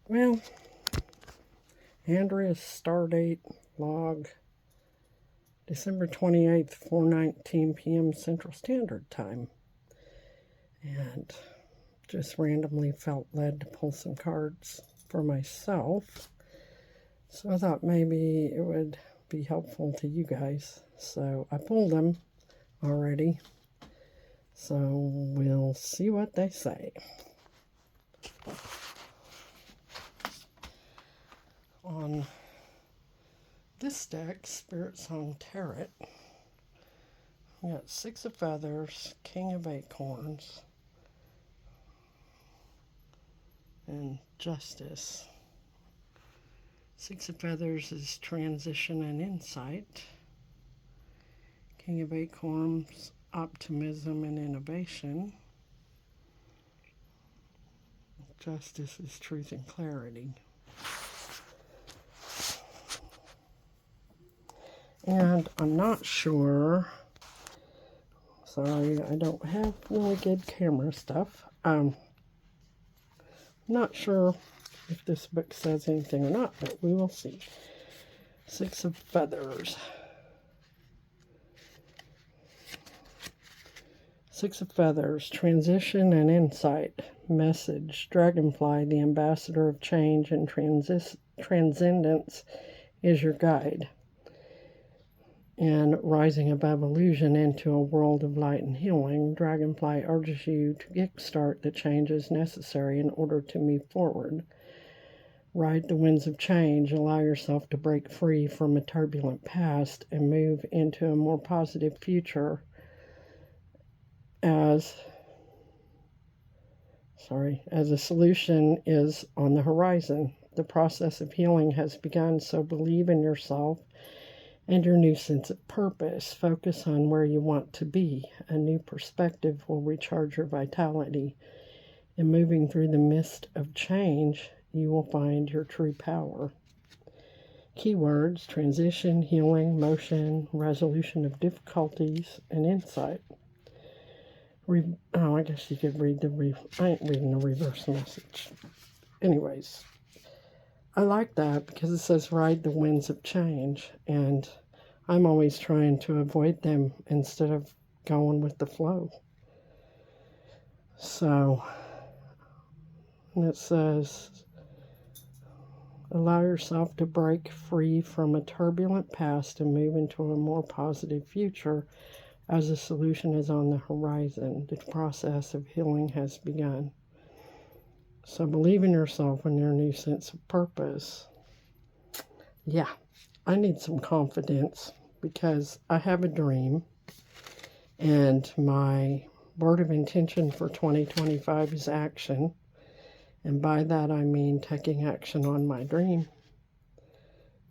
Well, Andrea's stardate log, December 28th, 4:19 p.m. Central Standard Time. And just randomly felt led to pull some cards for myself. So I thought maybe it would be helpful to you guys. So I pulled them already. So we'll see what they say. On this deck, Spirit Song Tarot, we got Six of Feathers, King of Acorns, and Justice. Six of Feathers is transition and insight. King of Acorns, optimism and innovation. Justice is truth and clarity. And I'm not sure, sorry, I don't have really good camera stuff. Not sure if this book says anything or not, but we will see. Six of Feathers. Six of Feathers, transition and insight. Message, Dragonfly, the ambassador of change and transcendence, is your guide. And rising above illusion into a world of light and healing, Dragonfly urges you to kickstart the changes necessary in order to move forward. Ride the winds of change, allow yourself to break free from a turbulent past and move into a more positive future as a solution is on the horizon. The process of healing has begun, so believe in yourself and your new sense of purpose. Focus on where you want to be. A new perspective will recharge your vitality. In moving through the mist of change, you will find your true power. Keywords: transition, healing, motion, resolution of difficulties, and insight. I guess you could read I ain't reading the reverse message. Anyways, I like that because it says ride the winds of change, and I'm always trying to avoid them instead of going with the flow. So, and it says, allow yourself to break free from a turbulent past and move into a more positive future as a solution is on the horizon. The process of healing has begun. So believe in yourself and your new sense of purpose. Yeah, I need some confidence because I have a dream, and my word of intention for 2025 is action. And by that I mean taking action on my dream.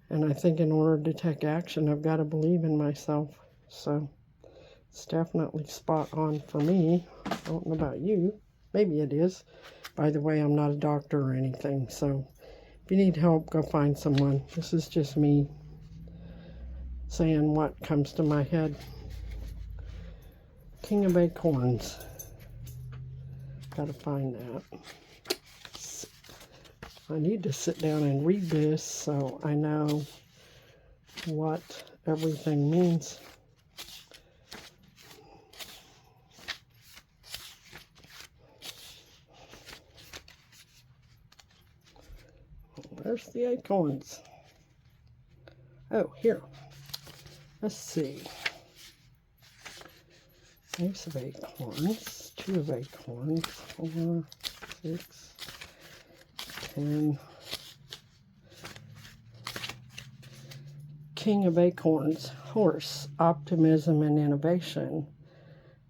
And I think in order to take action, I've got to believe in myself. So it's definitely spot on for me. I don't know about you. Maybe it is. By the way, I'm not a doctor or anything, so if you need help, go find someone. This is just me saying what comes to my head. King of Acorns. Gotta find that. I need to sit down and read this so I know what everything means. Where's the acorns? Oh, here. Let's see. Ace of acorns, two of acorns, 4, 6, 10. King of acorns, horse, optimism and innovation.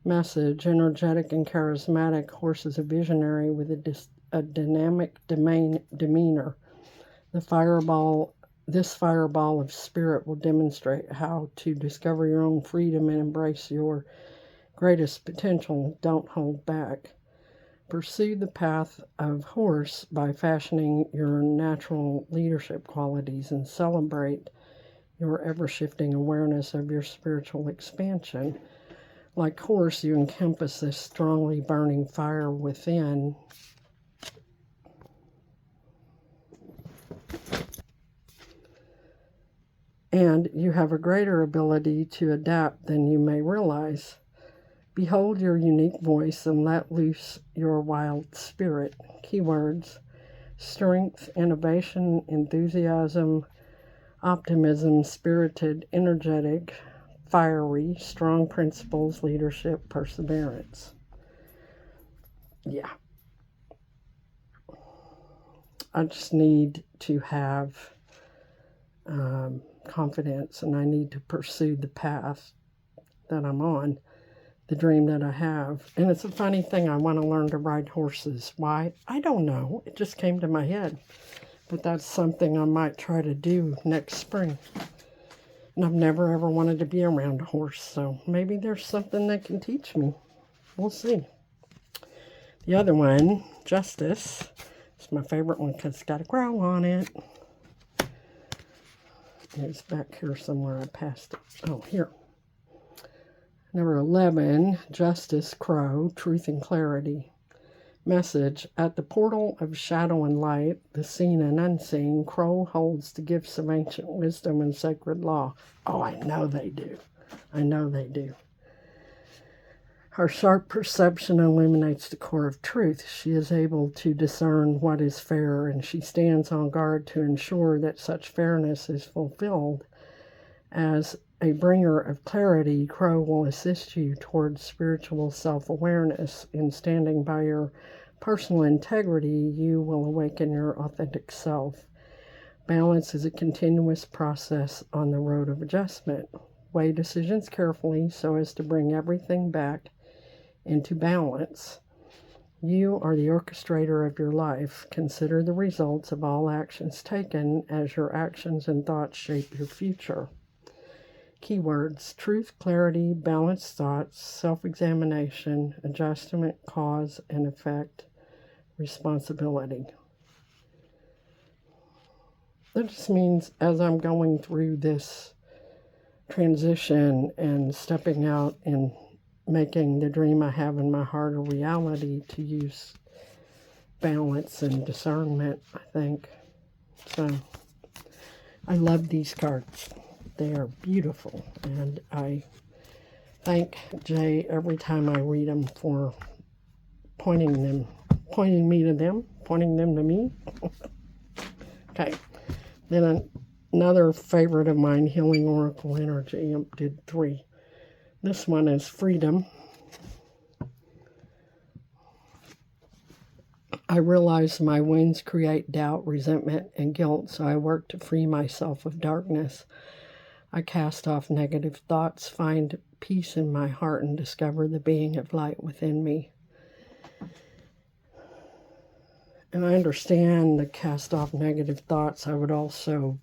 Message, energetic and charismatic. Horse is a visionary with a dynamic demeanor. This fireball of spirit will demonstrate how to discover your own freedom and embrace your greatest potential. Don't hold back. Pursue the path of horse by fashioning your natural leadership qualities and celebrate your ever-shifting awareness of your spiritual expansion. Like horse, you encompass this strongly burning fire within. and you have a greater ability to adapt than you may realize. Behold your unique voice and let loose your wild spirit. Keywords: strength, innovation, enthusiasm, optimism, spirited, energetic, fiery, strong principles, leadership, perseverance. Yeah. I just need to have confidence, and I need to pursue the path that I'm on, the dream that I have. And it's a funny thing, I want to learn to ride horses. Why? I don't know. It just came to my head. But that's something I might try to do next spring. And I've never ever wanted to be around a horse, so maybe there's something they can teach me. We'll see. The other one, Justice, is my favorite one because it's got a crow on it. It's back here somewhere. I passed it. Oh, here. Number 11, Justice, Crow, Truth and Clarity. Message: at the portal of shadow and light, the seen and unseen, Crow holds the gifts of ancient wisdom and sacred law. Oh, I know they do. I know they do. Her sharp perception illuminates the core of truth. She is able to discern what is fair, and she stands on guard to ensure that such fairness is fulfilled. As a bringer of clarity, Crow will assist you towards spiritual self-awareness. In standing by your personal integrity, you will awaken your authentic self. Balance is a continuous process on the road of adjustment. Weigh decisions carefully so as to bring everything back into balance. You are the orchestrator of your life. Consider the results of all actions taken, as your actions and thoughts shape your future. Keywords: truth, clarity, balanced thoughts, self-examination, adjustment, cause and effect, responsibility. That just means as I'm going through this transition and stepping out and making the dream I have in my heart a reality, to use balance and discernment, I think. So I love these cards. They are beautiful, and I thank Jay every time I read them for pointing them to me. Okay, then another favorite of mine, Healing Oracle Energy. I did 3. This one is freedom. I realize my wounds create doubt, resentment, and guilt, so I work to free myself of darkness. I cast off negative thoughts, find peace in my heart, and discover the being of light within me. And I understand the cast off negative thoughts. I would also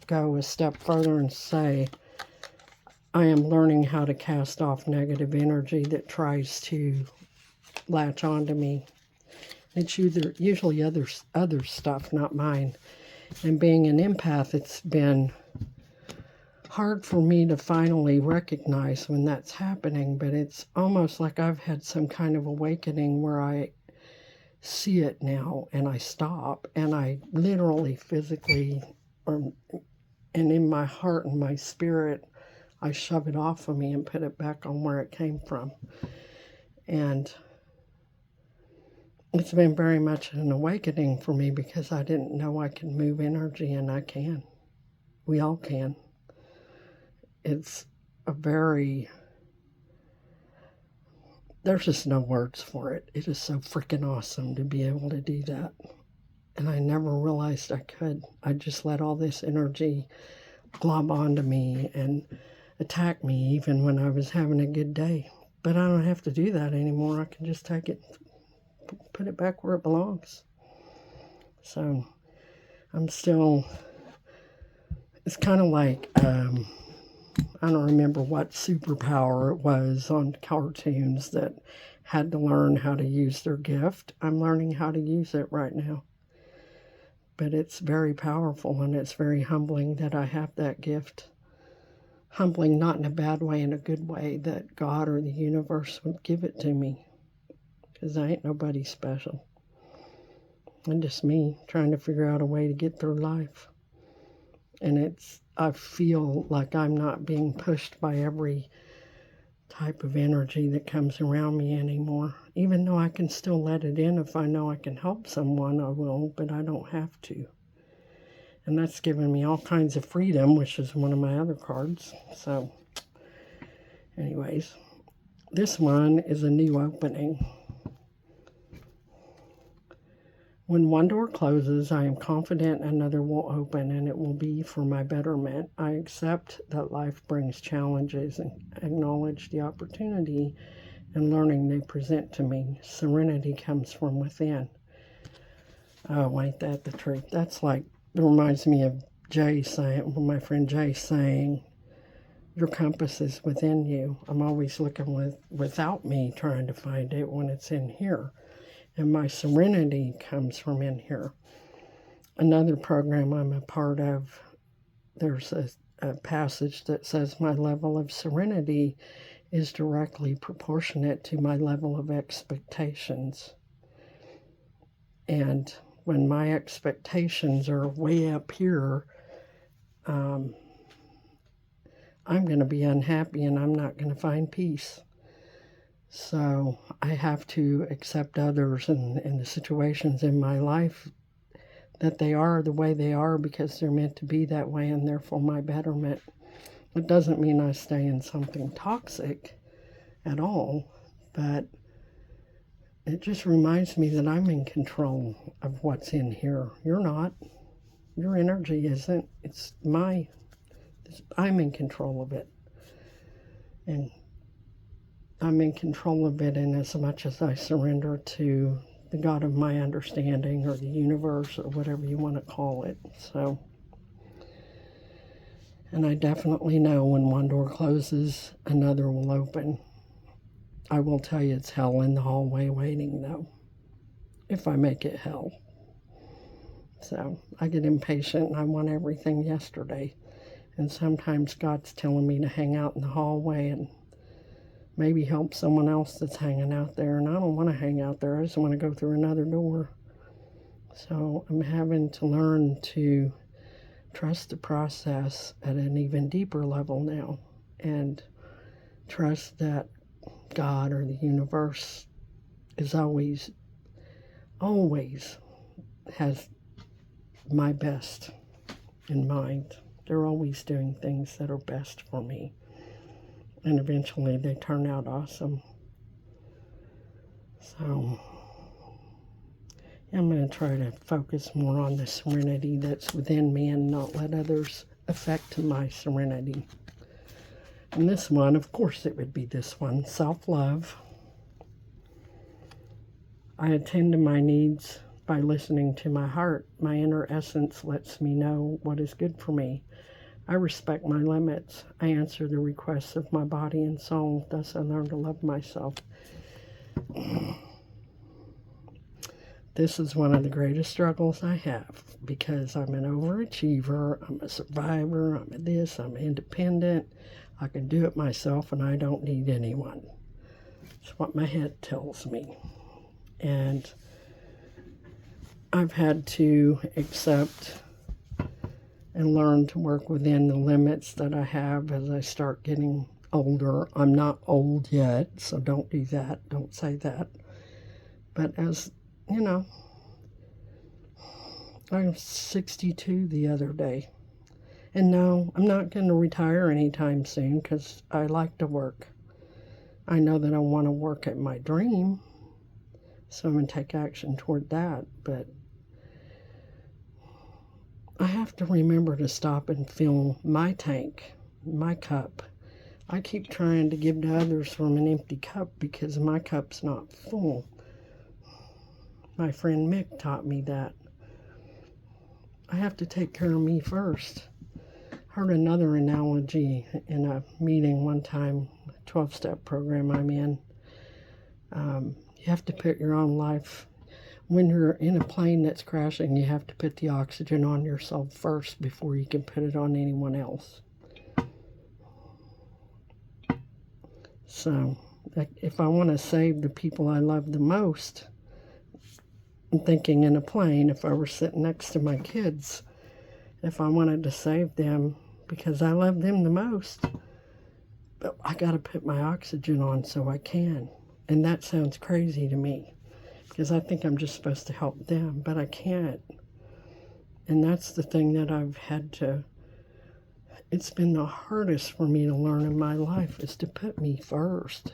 go a step further and say I am learning how to cast off negative energy that tries to latch onto me. It's usually other stuff, not mine. And being an empath, it's been hard for me to finally recognize when that's happening, but it's almost like I've had some kind of awakening where I see it now and I stop and I literally, physically, and in my heart and my spirit, I shove it off of me and put it back on where it came from. And it's been very much an awakening for me because I didn't know I could move energy, and I can. We all can. It's there's just no words for it. It is so freaking awesome to be able to do that. And I never realized I could. I just let all this energy glob onto me and attack me even when I was having a good day. But I don't have to do that anymore. I can just take it, put it back where it belongs. So I'm still, it's kind of like, I don't remember what superpower it was on cartoons that had to learn how to use their gift. I'm learning how to use it right now. But it's very powerful, and it's very humbling that I have that gift. Humbling, not in a bad way, in a good way, that God or the universe would give it to me. Because I ain't nobody special. I'm just me trying to figure out a way to get through life. And I feel like I'm not being pushed by every type of energy that comes around me anymore. Even though I can still let it in, if I know I can help someone, I will, but I don't have to. And that's given me all kinds of freedom, which is one of my other cards. So, anyways, this one is a new opening. When one door closes, I am confident another will open, and it will be for my betterment. I accept that life brings challenges and acknowledge the opportunity and learning they present to me. Serenity comes from within. Oh, ain't that the truth? That's like, it reminds me of Jay saying, my friend Jay saying, your compass is within you. I'm always looking without me, trying to find it when it's in here. And my serenity comes from in here. Another program I'm a part of, there's a passage that says my level of serenity is directly proportionate to my level of expectations. And when my expectations are way up here, I'm going to be unhappy and I'm not going to find peace. So I have to accept others and the situations in my life that they are the way they are because they're meant to be that way and they're for my betterment. It doesn't mean I stay in something toxic at all, but it just reminds me that I'm in control of what's in here. You're not. Your energy isn't. I'm in control of it. And I'm in control of it in as much as I surrender to the God of my understanding or the universe or whatever you want to call it. So, and I definitely know when one door closes, another will open. I will tell you it's hell in the hallway waiting, though, if I make it hell. So I get impatient and I want everything yesterday. And sometimes God's telling me to hang out in the hallway and maybe help someone else that's hanging out there. And I don't want to hang out there. I just want to go through another door. So I'm having to learn to trust the process at an even deeper level now. And trust that God or the universe is always has my best in mind. They're always doing things that are best for me. And eventually they turn out awesome. So I'm going to try to focus more on the serenity that's within me and not let others affect my serenity. And this one, of course it would be this one, self-love. I attend to my needs by listening to my heart. My inner essence lets me know what is good for me. I respect my limits. I answer the requests of my body and soul. Thus I learn to love myself. This is one of the greatest struggles I have because I'm an overachiever, I'm a survivor, I'm a this, I'm independent. I can do it myself and I don't need anyone. It's what my head tells me. And I've had to accept and learn to work within the limits that I have as I start getting older. I'm not old yet, so don't do that. Don't say that. But as, you know, I was 62 the other day. And no, I'm not going to retire anytime soon because I like to work. I know that I want to work at my dream, so I'm going to take action toward that. But I have to remember to stop and fill my tank, my cup. I keep trying to give to others from an empty cup because my cup's not full. My friend Mick taught me that. I have to take care of me first. Heard another analogy in a meeting one time, 12-step program I'm in. You have to put your own life. When you're in a plane that's crashing, you have to put the oxygen on yourself first before you can put it on anyone else. So, if I want to save the people I love the most, I'm thinking in a plane, if I were sitting next to my kids, if I wanted to save them because I love them the most. But I got to put my oxygen on so I can. And that sounds crazy to me because I think I'm just supposed to help them, but I can't. And that's the thing that I've had to, it's been the hardest for me to learn in my life is to put me first.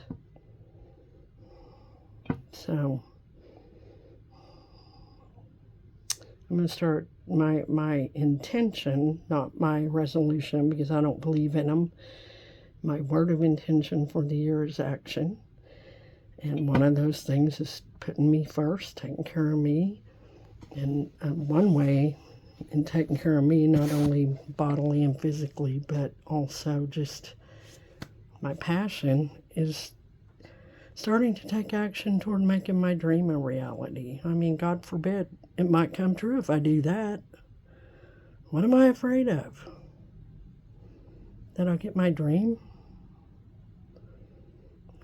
So I'm going to start my intention, not my resolution, because I don't believe in them. My word of intention for the year is action. And one of those things is putting me first, taking care of me. And one way in taking care of me, not only bodily and physically, but also just my passion is starting to take action toward making my dream a reality. I mean, God forbid, it might come true if I do that. What am I afraid of? That I'll get my dream?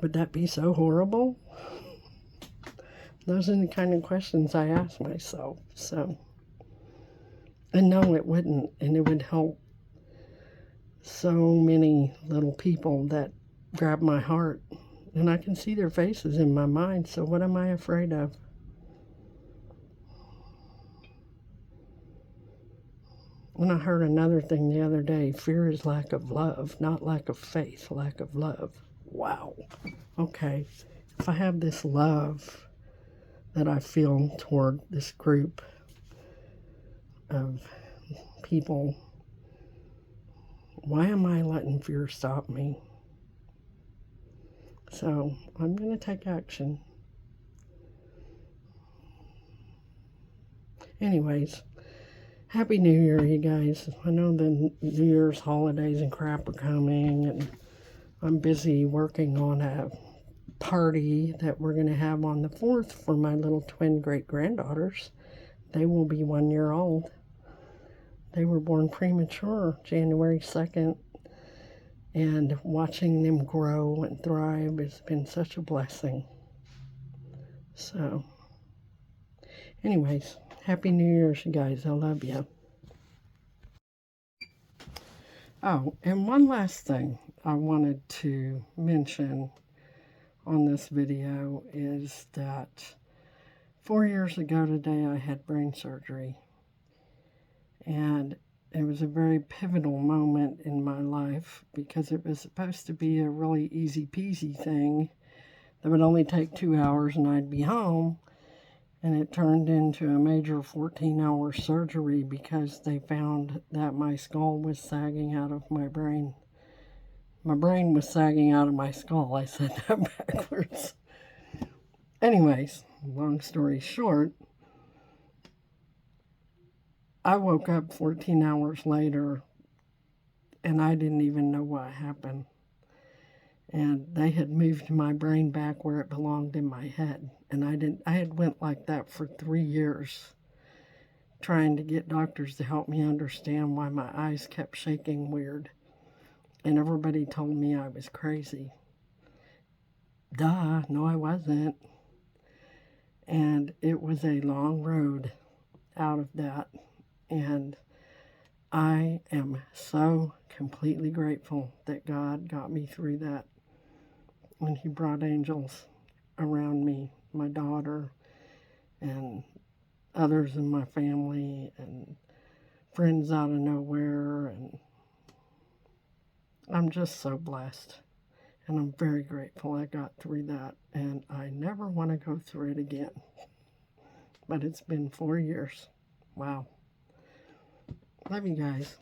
Would that be so horrible? Those are the kind of questions I ask myself. So, and no, it wouldn't. And it would help so many little people that grab my heart. And I can see their faces in my mind. So what am I afraid of? And I heard another thing the other day. Fear is lack of love, not lack of faith, lack of love. Wow. Okay. If I have this love that I feel toward this group of people, why am I letting fear stop me? So I'm going to take action. Anyways, Happy New Year, you guys. I know the New Year's holidays and crap are coming, and I'm busy working on a party that we're going to have on the 4th for my little twin great-granddaughters. They will be 1 year old. They were born premature, January 2nd, and watching them grow and thrive has been such a blessing. So, anyways, Happy New Year's, you guys. I love you. Oh, and one last thing I wanted to mention on this video is that 4 years ago today I had brain surgery, and it was a very pivotal moment in my life because it was supposed to be a really easy peasy thing that would only take 2 hours and I'd be home, and it turned into a major 14-hour surgery because they found that my skull was sagging out of my brain. My brain was sagging out of my skull. I said that backwards. Anyways, long story short, I woke up 14 hours later and I didn't even know what happened. And they had moved my brain back where it belonged in my head. And I had went like that for 3 years, trying to get doctors to help me understand why my eyes kept shaking weird. And everybody told me I was crazy. Duh, no I wasn't. And it was a long road out of that. And I am so completely grateful that God got me through that. When He brought angels around me, my daughter and others in my family and friends out of nowhere, and I'm just so blessed, and I'm very grateful I got through that, and I never want to go through it again. But it's been 4 years. Wow. Love you guys.